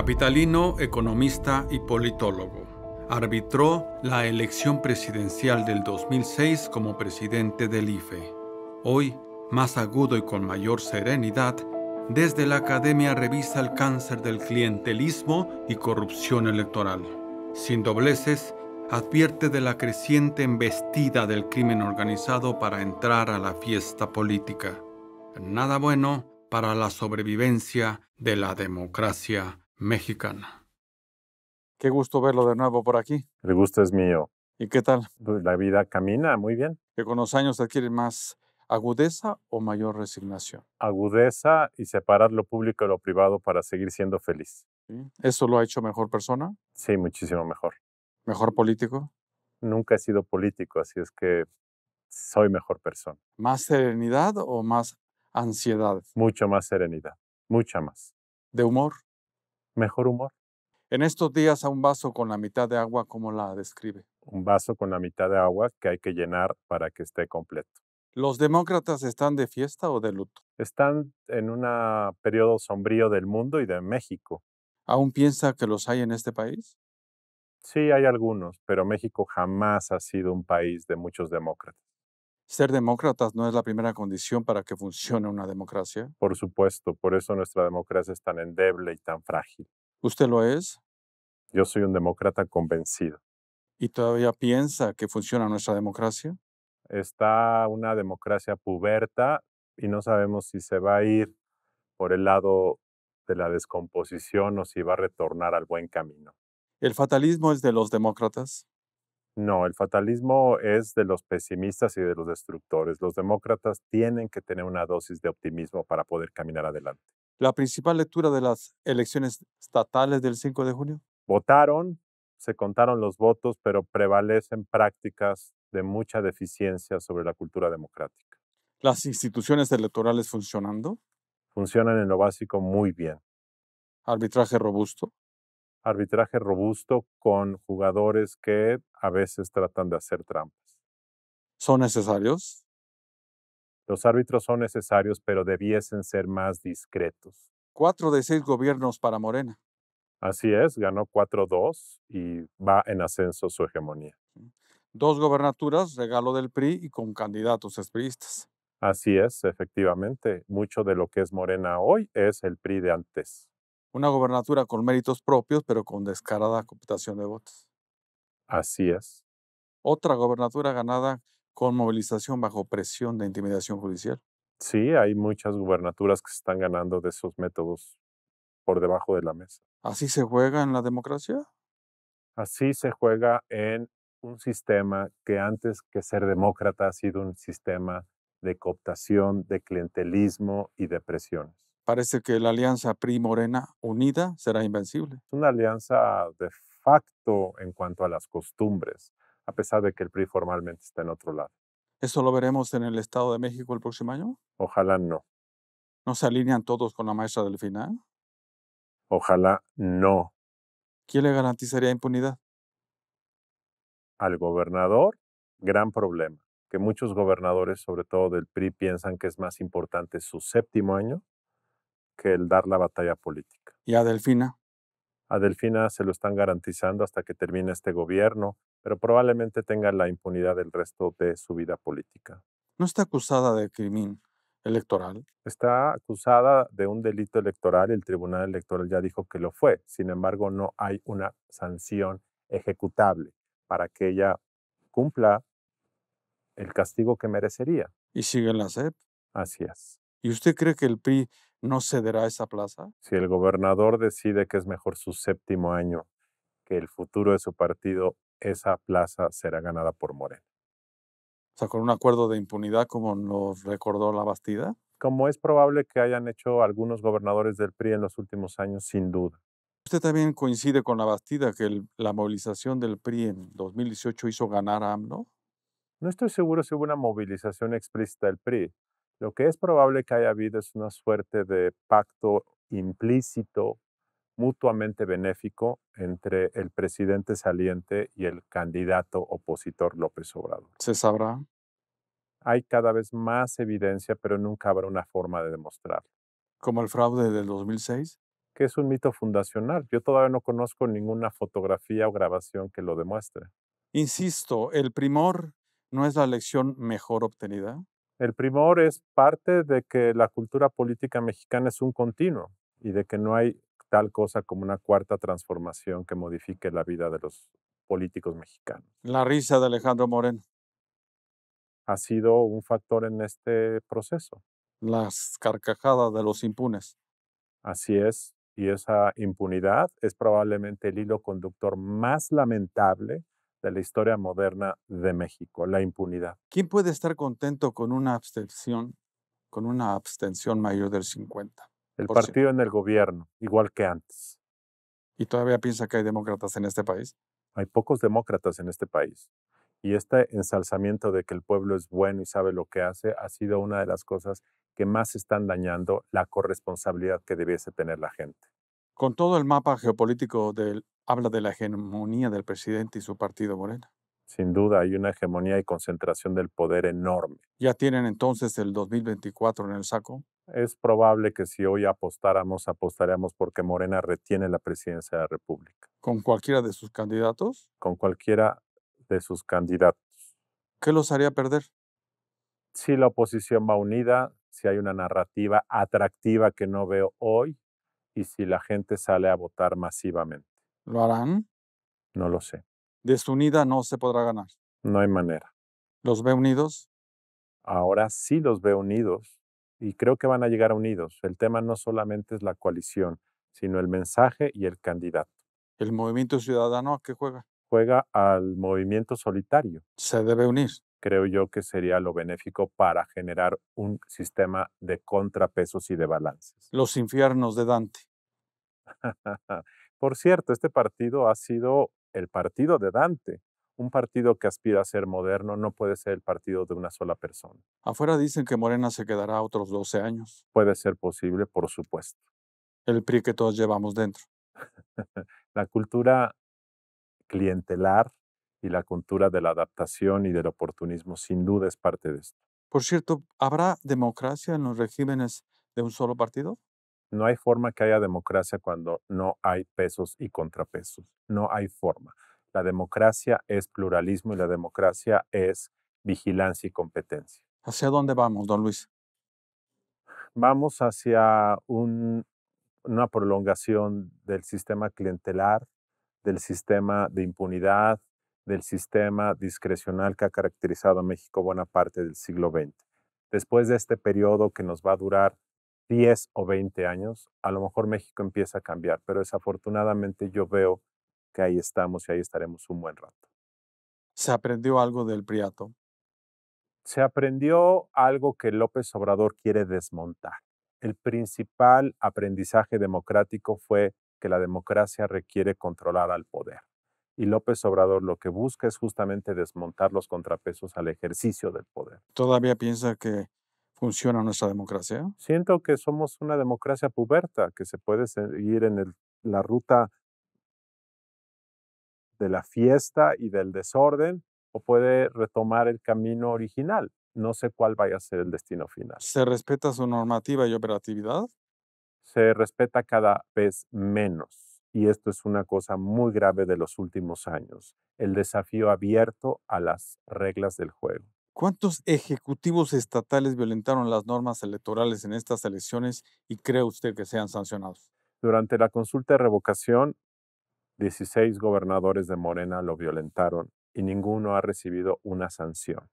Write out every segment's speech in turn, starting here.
Capitalino, economista y politólogo. Arbitró la elección presidencial del 2006 como presidente del IFE. Hoy, más agudo y con mayor serenidad, desde la academia revisa el cáncer del clientelismo y corrupción electoral. Sin dobleces, advierte de la creciente embestida del crimen organizado para entrar a la fiesta política. Nada bueno para la sobrevivencia de la democracia mexicana. Qué gusto verlo de nuevo por aquí. El gusto es mío. ¿Y qué tal? La vida camina muy bien. ¿Que con los años adquiere más agudeza o mayor resignación? Agudeza y separar lo público de lo privado para seguir siendo feliz. ¿Sí? ¿Eso lo ha hecho mejor persona? Sí, muchísimo mejor. ¿Mejor político? Nunca he sido político, así es que soy mejor persona. ¿Más serenidad o más ansiedad? Mucho más serenidad, mucha más. ¿De humor? Mejor humor. En estos días, a un vaso con la mitad de agua, ¿cómo la describe? Un vaso con la mitad de agua que hay que llenar para que esté completo. ¿Los demócratas están de fiesta o de luto? Están en un periodo sombrío del mundo y de México. ¿Aún piensa que los hay en este país? Sí, hay algunos, pero México jamás ha sido un país de muchos demócratas. ¿Ser demócratas no es la primera condición para que funcione una democracia? Por supuesto, por eso nuestra democracia es tan endeble y tan frágil. ¿Usted lo es? Yo soy un demócrata convencido. ¿Y todavía piensa que funciona nuestra democracia? Está una democracia puberta y no sabemos si se va a ir por el lado de la descomposición o si va a retornar al buen camino. ¿El fatalismo es de los demócratas? No, el fatalismo es de los pesimistas y de los destructores. Los demócratas tienen que tener una dosis de optimismo para poder caminar adelante. ¿La principal lectura de las elecciones estatales del 5 de junio? Votaron, se contaron los votos, pero prevalecen prácticas de mucha deficiencia sobre la cultura democrática. ¿Las instituciones electorales funcionando? Funcionan en lo básico muy bien. ¿Arbitraje robusto? Arbitraje robusto con jugadores que a veces tratan de hacer trampas. ¿Son necesarios? Los árbitros son necesarios, pero debiesen ser más discretos. 4 de 6 gobiernos para Morena. Así es, ganó 4-2 y va en ascenso su hegemonía. 2 gobernaturas, regalo del PRI y con candidatos expriistas. Así es, efectivamente. Mucho de lo que es Morena hoy es el PRI de antes. Una gobernatura con méritos propios, pero con descarada cooptación de votos. Así es. Otra gobernatura ganada con movilización bajo presión de intimidación judicial. Sí, hay muchas gubernaturas que se están ganando de esos métodos por debajo de la mesa. ¿Así se juega en la democracia? Así se juega en un sistema que antes que ser demócrata ha sido un sistema de cooptación, de clientelismo y de presiones. Parece que la alianza PRI-Morena unida será invencible. Es una alianza de facto en cuanto a las costumbres, a pesar de que el PRI formalmente está en otro lado. ¿Eso lo veremos en el Estado de México el próximo año? Ojalá no. ¿No se alinean todos con la maestra Delfina? Ojalá no. ¿Quién le garantizaría impunidad? Al gobernador, gran problema, que muchos gobernadores, sobre todo del PRI, piensan que es más importante su séptimo año que el dar la batalla política. ¿Y a Delfina? A Delfina se lo están garantizando hasta que termine este gobierno, pero probablemente tenga la impunidad del resto de su vida política. ¿No está acusada de crimen electoral? Está acusada de un delito electoral y el Tribunal Electoral ya dijo que lo fue. Sin embargo, no hay una sanción ejecutable para que ella cumpla el castigo que merecería. ¿Y sigue en la SEP? Así es. ¿Y usted cree que el PRI no cederá esa plaza? Si el gobernador decide que es mejor su séptimo año que el futuro de su partido, esa plaza será ganada por Morena. O sea, con un acuerdo de impunidad como nos recordó la Bastida. Como es probable que hayan hecho algunos gobernadores del PRI en los últimos años, sin duda. ¿Usted también coincide con la Bastida que la movilización del PRI en 2018 hizo ganar a AMLO? No estoy seguro si hubo una movilización explícita del PRI. Lo que es probable que haya habido es una suerte de pacto implícito, mutuamente benéfico entre el presidente saliente y el candidato opositor López Obrador. ¿Se sabrá? Hay cada vez más evidencia, pero nunca habrá una forma de demostrarlo. ¿Como el fraude del 2006? que es un mito fundacional. Yo todavía no conozco ninguna fotografía o grabación que lo demuestre. Insisto, ¿el primor no es la elección mejor obtenida? El primor es parte de que la cultura política mexicana es un continuo y de que no hay tal cosa como una cuarta transformación que modifique la vida de los políticos mexicanos. La risa de Alejandro Moreno, Ha sido un factor en este proceso. las carcajadas de los impunes. Así es, y esa impunidad es probablemente el hilo conductor más lamentable de la historia moderna de México, la impunidad. ¿Quién puede estar contento con una abstención mayor del 50%? El partido en el gobierno, igual que antes. ¿Y todavía piensa que hay demócratas en este país? Hay pocos demócratas en este país. Y este ensalzamiento de que el pueblo es bueno y sabe lo que hace ha sido una de las cosas que más están dañando la corresponsabilidad que debiese tener la gente. Con todo el mapa geopolítico habla de la hegemonía del presidente y su partido Morena. Sin duda hay una hegemonía y concentración del poder enorme. ¿Ya tienen entonces el 2024 en el saco? Es probable que si hoy apostáramos, apostaríamos porque Morena retiene la presidencia de la República, ¿Con cualquiera de sus candidatos? con cualquiera de sus candidatos. ¿Qué los haría perder? Si la oposición va unida, si hay una narrativa atractiva que no veo hoy y si la gente sale a votar masivamente. ¿Lo harán? No lo sé. Desunida no se podrá ganar. No hay manera. ¿Los ve unidos? Ahora sí los veo unidos y creo que van a llegar unidos. El tema no solamente es la coalición, sino el mensaje y el candidato. ¿El movimiento ciudadano a qué juega? Juega al movimiento solitario. Se debe unir. Creo yo que sería lo benéfico para generar un sistema de contrapesos y de balances. Los infiernos de Dante. Por cierto, este partido ha sido el partido de Dante. Un partido que aspira a ser moderno no puede ser el partido de una sola persona. Afuera dicen que Morena se quedará otros 12 años. Puede ser posible, por supuesto. El PRI que todos llevamos dentro. La cultura clientelar y la cultura de la adaptación y del oportunismo sin duda es parte de esto. Por cierto, ¿habrá democracia en los regímenes de un solo partido? No hay forma que haya democracia cuando no hay pesos y contrapesos. No hay forma. La democracia es pluralismo y la democracia es vigilancia y competencia. ¿Hacia dónde vamos, don Luis? Vamos hacia una prolongación del sistema clientelar, del sistema de impunidad, del sistema discrecional que ha caracterizado a México buena parte del siglo XX. Después de este periodo que nos va a durar 10 o 20 años, a lo mejor México empieza a cambiar, pero desafortunadamente yo veo que ahí estamos y ahí estaremos un buen rato. ¿Se aprendió algo del Priato? Se aprendió algo que López Obrador quiere desmontar. El principal aprendizaje democrático fue que la democracia requiere controlar al poder. Y López Obrador lo que busca es justamente desmontar los contrapesos al ejercicio del poder. ¿Todavía piensa que funciona nuestra democracia? Siento que somos una democracia puberta, que se puede seguir en la ruta de la fiesta y del desorden, o puede retomar el camino original. No sé cuál vaya a ser el destino final. ¿Se respeta su normativa y operatividad? Se respeta cada vez menos. Y esto es una cosa muy grave de los últimos años, el desafío abierto a las reglas del juego. ¿Cuántos ejecutivos estatales violentaron las normas electorales en estas elecciones y cree usted que sean sancionados? Durante la consulta de revocación, 16 gobernadores de Morena lo violentaron y ninguno ha recibido una sanción.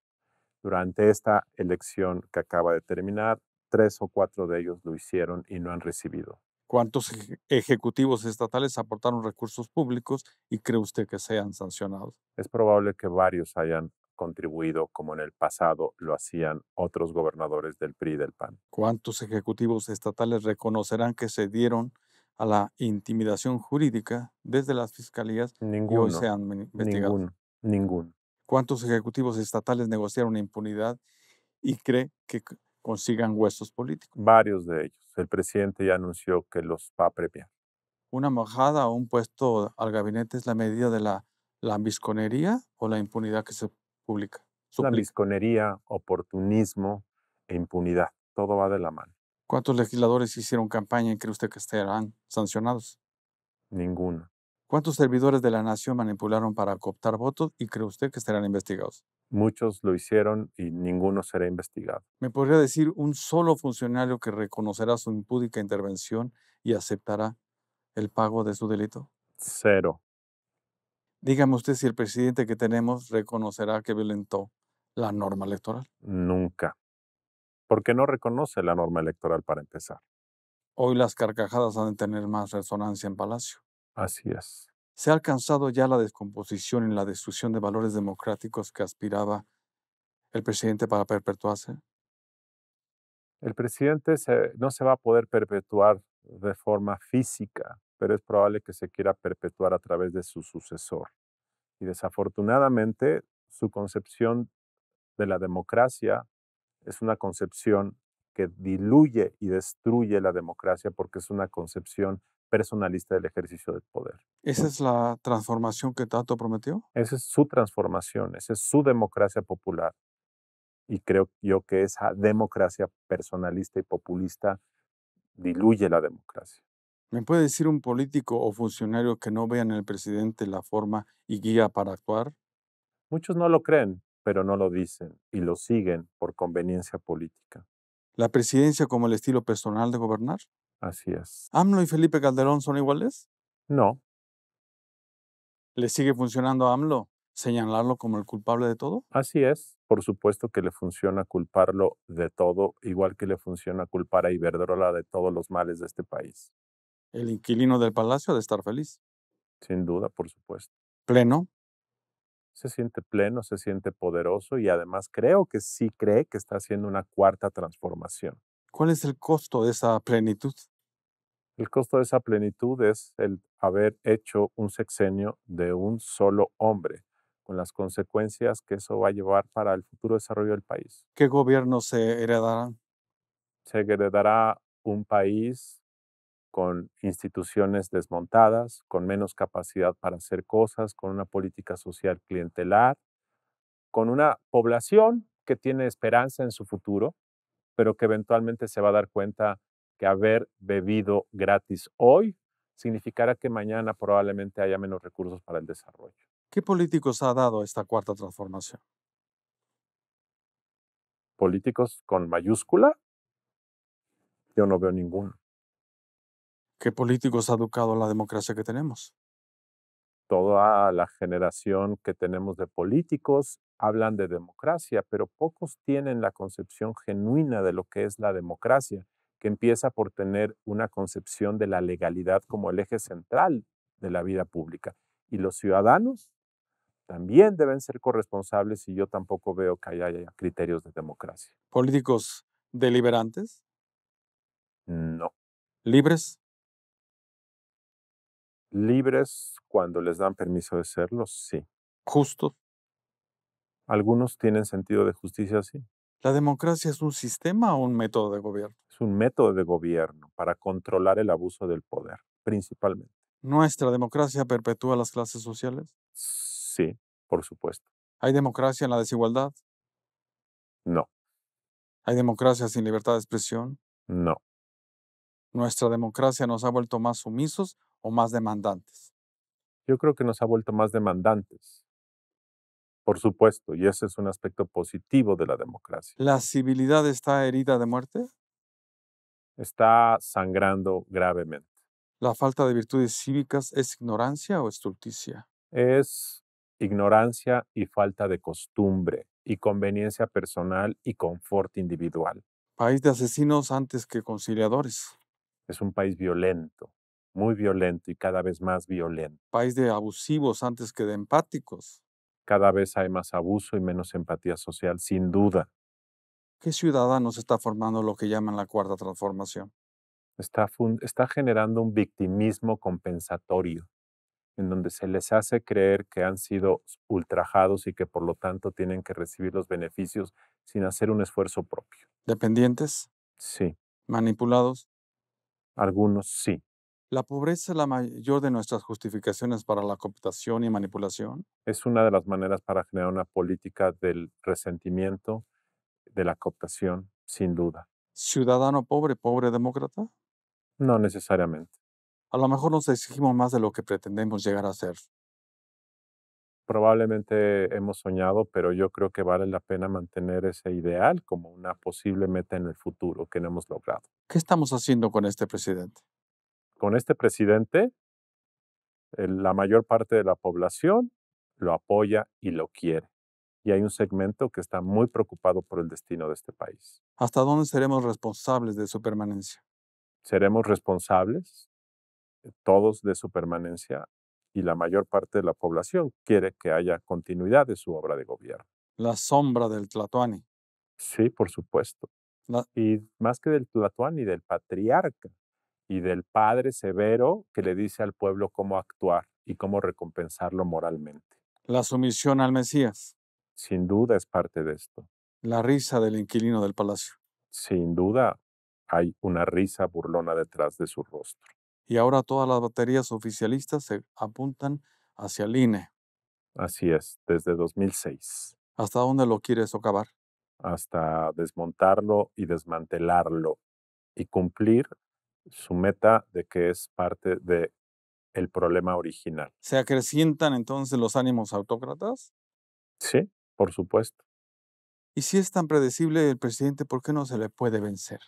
Durante esta elección que acaba de terminar, 3 o 4 de ellos lo hicieron y no han recibido. ¿Cuántos ejecutivos estatales aportaron recursos públicos y cree usted que sean sancionados? Es probable que varios hayan contribuido como en el pasado lo hacían otros gobernadores del PRI y del PAN. ¿Cuántos ejecutivos estatales reconocerán que se dieron a la intimidación jurídica desde las fiscalías y hoy Ninguno, sean investigados? ninguno. ¿Cuántos ejecutivos estatales negociaron impunidad y cree que consigan huesos políticos? Varios de ellos. El presidente ya anunció que los va a premiar. ¿Una embajada o un puesto al gabinete es la medida de la lambisconería o la impunidad que se publica? La Suplica. lambisconería, oportunismo e impunidad. Todo va de la mano. ¿Cuántos legisladores hicieron campaña y cree usted que estarán sancionados? Ninguno. ¿Cuántos servidores de la nación manipularon para cooptar votos y cree usted que estarán investigados? Muchos lo hicieron y ninguno será investigado. ¿Me podría decir un solo funcionario que reconocerá su impúdica intervención y aceptará el pago de su delito? Cero. Dígame usted si el presidente que tenemos reconocerá que violentó la norma electoral. Nunca. Porque no reconoce la norma electoral para empezar. Hoy las carcajadas han de tener más resonancia en Palacio. Así es. ¿Se ha alcanzado ya la descomposición y la destrucción de valores democráticos que aspiraba el presidente para perpetuarse? El presidente no se va a poder perpetuar de forma física, pero es probable que se quiera perpetuar a través de su sucesor. Y desafortunadamente, su concepción de la democracia es una concepción que diluye y destruye la democracia porque es una concepción personalista del ejercicio del poder. ¿Esa es la transformación que tanto prometió? Esa es su transformación, esa es su democracia popular. Y creo yo que esa democracia personalista y populista diluye la democracia. ¿Me puede decir un político o funcionario que no vea en el presidente la forma y guía para actuar? Muchos no lo creen, pero no lo dicen y lo siguen por conveniencia política. ¿La presidencia como el estilo personal de gobernar? Así es. ¿AMLO y Felipe Calderón son iguales? No, ¿Le sigue funcionando a AMLO señalarlo como el culpable de todo? así es. Por supuesto que le funciona culparlo de todo, igual que le funciona culpar a Iberdrola de todos los males de este país. El inquilino del palacio ha de estar feliz. Sin duda, por supuesto. Pleno. Se siente pleno, se siente poderoso y además creo que sí cree que está haciendo una cuarta transformación. ¿Cuál es el costo de esa plenitud? El costo de esa plenitud es el haber hecho un sexenio de un solo hombre, con las consecuencias que eso va a llevar para el futuro desarrollo del país. ¿Qué gobiernos se heredarán? Se heredará un país con instituciones desmontadas, con menos capacidad para hacer cosas, con una política social clientelar, con una población que tiene esperanza en su futuro, pero que eventualmente se va a dar cuenta que haber bebido gratis hoy significará que mañana probablemente haya menos recursos para el desarrollo. ¿Qué políticos ha dado esta cuarta transformación? Políticos con mayúscula, yo no veo ninguno. ¿Qué políticos ha educado la democracia que tenemos? Toda la generación que tenemos de políticos hablan de democracia, pero pocos tienen la concepción genuina de lo que es la democracia, que empieza por tener una concepción de la legalidad como el eje central de la vida pública. Y los ciudadanos también deben ser corresponsables y yo tampoco veo que haya criterios de democracia. ¿Políticos deliberantes? No. ¿Libres? Libres cuando les dan permiso de serlo, sí. ¿Justos? Algunos tienen sentido de justicia, sí. ¿La democracia es un sistema o un método de gobierno? Es un método de gobierno para controlar el abuso del poder, principalmente. ¿Nuestra democracia perpetúa las clases sociales? Sí, por supuesto. ¿Hay democracia en la desigualdad? No, ¿Hay democracia sin libertad de expresión? no. ¿Nuestra democracia nos ha vuelto más sumisos o más demandantes? Yo creo que nos ha vuelto más demandantes, por supuesto, y ese es un aspecto positivo de la democracia. ¿La civilidad está herida de muerte? Está sangrando gravemente. ¿La falta de virtudes cívicas es ignorancia o estulticia? Es ignorancia y falta de costumbre y conveniencia personal y confort individual. País de asesinos antes que conciliadores. Es un país violento, muy violento y cada vez más violento. País de abusivos antes que de empáticos. Cada vez hay más abuso y menos empatía social, sin duda. ¿Qué ciudadanos está formando lo que llaman la cuarta transformación? Está generando un victimismo compensatorio, en donde se les hace creer que han sido ultrajados y que por lo tanto tienen que recibir los beneficios sin hacer un esfuerzo propio. ¿Dependientes? Sí, ¿Manipulados? algunos sí. ¿La pobreza es la mayor de nuestras justificaciones para la cooptación y manipulación? Es una de las maneras para generar una política del resentimiento, de la cooptación, sin duda. Ciudadano pobre, pobre demócrata. No necesariamente. A lo mejor nos exigimos más de lo que pretendemos llegar a ser. Probablemente hemos soñado, pero yo creo que vale la pena mantener ese ideal como una posible meta en el futuro que no hemos logrado. ¿Qué estamos haciendo con este presidente? Con este presidente, la mayor parte de la población lo apoya y lo quiere. Y hay un segmento que está muy preocupado por el destino de este país. ¿Hasta dónde seremos responsables de su permanencia? Seremos responsables todos de su permanencia y la mayor parte de la población quiere que haya continuidad de su obra de gobierno. La sombra del Tlatoani. Sí, por supuesto. La, Y más que del Tlatoani, del patriarca y del padre severo que le dice al pueblo cómo actuar y cómo recompensarlo moralmente. la sumisión al Mesías. Sin duda es parte de esto. La risa del inquilino del palacio. Sin duda hay una risa burlona detrás de su rostro. Y ahora todas las baterías oficialistas se apuntan hacia el INE. Así es, desde 2006 ¿Hasta dónde lo quiere socavar? hasta desmontarlo y desmantelarlo y cumplir su meta de que es parte de el problema original. ¿Se acrecientan entonces los ánimos autócratas? Sí, por supuesto. Y si es tan predecible el presidente, ¿por qué no se le puede vencer?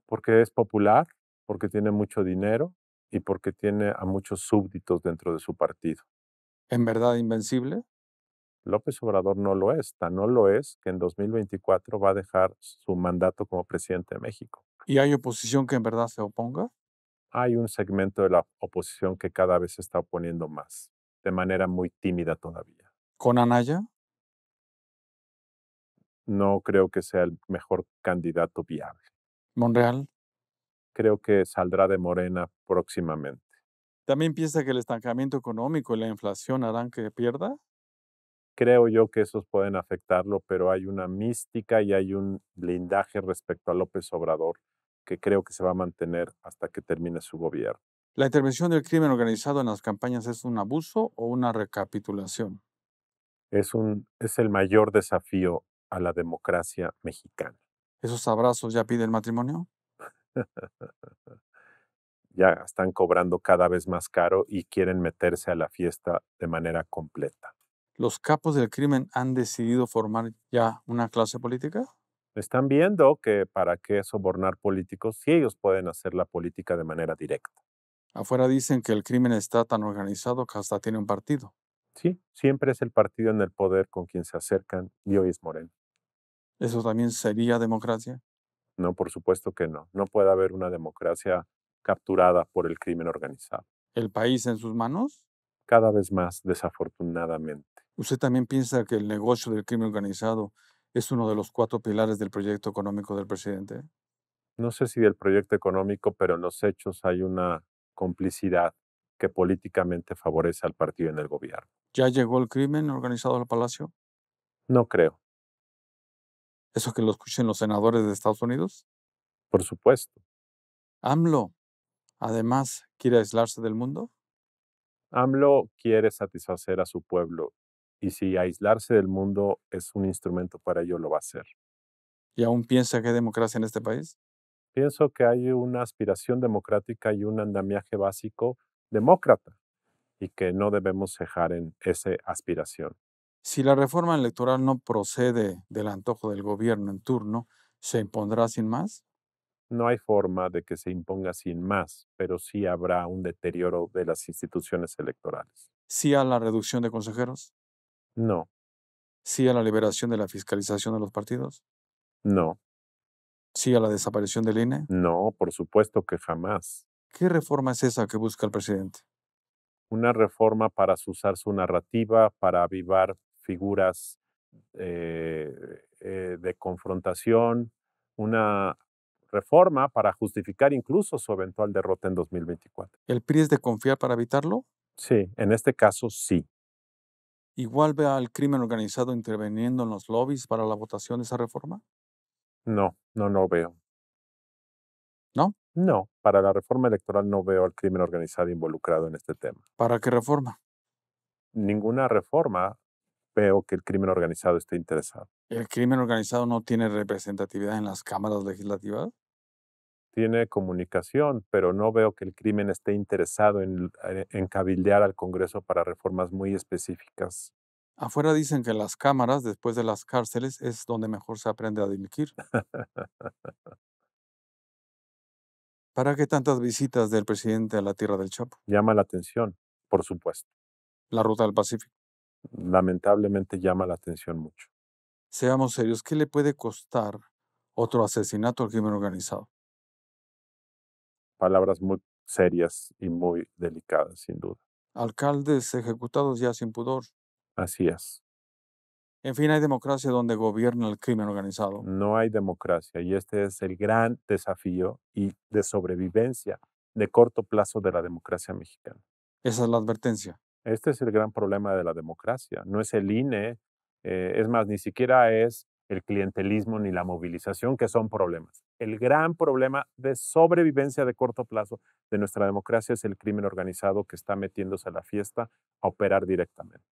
Porque es popular, porque tiene mucho dinero y porque tiene a muchos súbditos dentro de su partido. ¿En verdad invencible? López Obrador no lo es, tan no lo es que en 2024 va a dejar su mandato como presidente de México. ¿Y hay oposición que en verdad se oponga? Hay un segmento de la oposición que cada vez se está oponiendo más, de manera muy tímida todavía. ¿Con Anaya? No creo que sea el mejor candidato viable. ¿Monreal? Creo que saldrá de Morena próximamente. ¿También piensa que el estancamiento económico y la inflación harán que pierda? Creo yo que esos pueden afectarlo, pero hay una mística y hay un blindaje respecto a López Obrador que creo que se va a mantener hasta que termine su gobierno. ¿La intervención del crimen organizado en las campañas es un abuso o una recapitulación? Es el mayor desafío a la democracia mexicana. ¿Esos abrazos ya piden matrimonio? Ya están cobrando cada vez más caro y quieren meterse a la fiesta de manera completa. ¿Los capos del crimen han decidido formar ya una clase política? Están viendo que para qué sobornar políticos si ellos pueden hacer la política de manera directa. Afuera dicen que el crimen está tan organizado que hasta tiene un partido. Sí, siempre es el partido en el poder con quien se acercan y hoy es Moreno. ¿Eso también sería democracia? No, por supuesto que no. No puede haber una democracia capturada por el crimen organizado. ¿El país en sus manos? Cada vez más, desafortunadamente. ¿Usted también piensa que el negocio del crimen organizado es uno de los 4 pilares del proyecto económico del presidente? No sé si del proyecto económico, pero en los hechos hay una complicidad que políticamente favorece al partido en el gobierno. ¿Ya llegó el crimen organizado al palacio? No creo, ¿Eso que lo escuchen los senadores de Estados Unidos? por supuesto. AMLO, además, quiere aislarse del mundo. AMLO quiere satisfacer a su pueblo y si aislarse del mundo es un instrumento para ello, lo va a hacer. ¿Y aún piensa que hay democracia en este país? Pienso que hay una aspiración democrática y un andamiaje básico demócrata y que no debemos cejar en esa aspiración. Si la reforma electoral no procede del antojo del gobierno en turno, ¿se impondrá sin más? No hay forma de que se imponga sin más, pero sí habrá un deterioro de las instituciones electorales. ¿Sí a la reducción de consejeros? No, ¿Sí a la liberación de la fiscalización de los partidos? no, ¿Sí a la desaparición del INE? no, por supuesto que jamás. ¿Qué reforma es esa que busca el presidente? Una reforma para usar su narrativa, para avivar figuras de confrontación, una reforma para justificar incluso su eventual derrota en 2024. ¿El PRI es de confiar para evitarlo? Sí, en este caso sí. ¿Igual ve al crimen organizado interviniendo en los lobbies para la votación de esa reforma? No, no lo veo. ¿No? No, para la reforma electoral no veo al crimen organizado involucrado en este tema. ¿Para qué reforma? Ninguna reforma veo que el crimen organizado esté interesado. ¿El crimen organizado no tiene representatividad en las cámaras legislativas? Tiene comunicación, pero no veo que el crimen esté interesado en cabildear al Congreso para reformas muy específicas. Afuera dicen que las cámaras, después de las cárceles, es donde mejor se aprende a delinquir. ¿Para qué tantas visitas del presidente a la tierra del Chapo? Llama la atención, por supuesto. La ruta del Pacífico. Lamentablemente llama la atención mucho. Seamos serios, ¿qué le puede costar otro asesinato al crimen organizado? Palabras muy serias y muy delicadas, sin duda. Alcaldes ejecutados ya sin pudor. Así es. En fin, hay democracia donde gobierna el crimen organizado. No hay democracia y este es el gran desafío y de sobrevivencia de corto plazo de la democracia mexicana. Esa es la advertencia. Este es el gran problema de la democracia. No es el INE, es más, ni siquiera es el clientelismo ni la movilización, que son problemas. El gran problema de sobrevivencia de corto plazo de nuestra democracia es el crimen organizado que está metiéndose a la fiesta a operar directamente.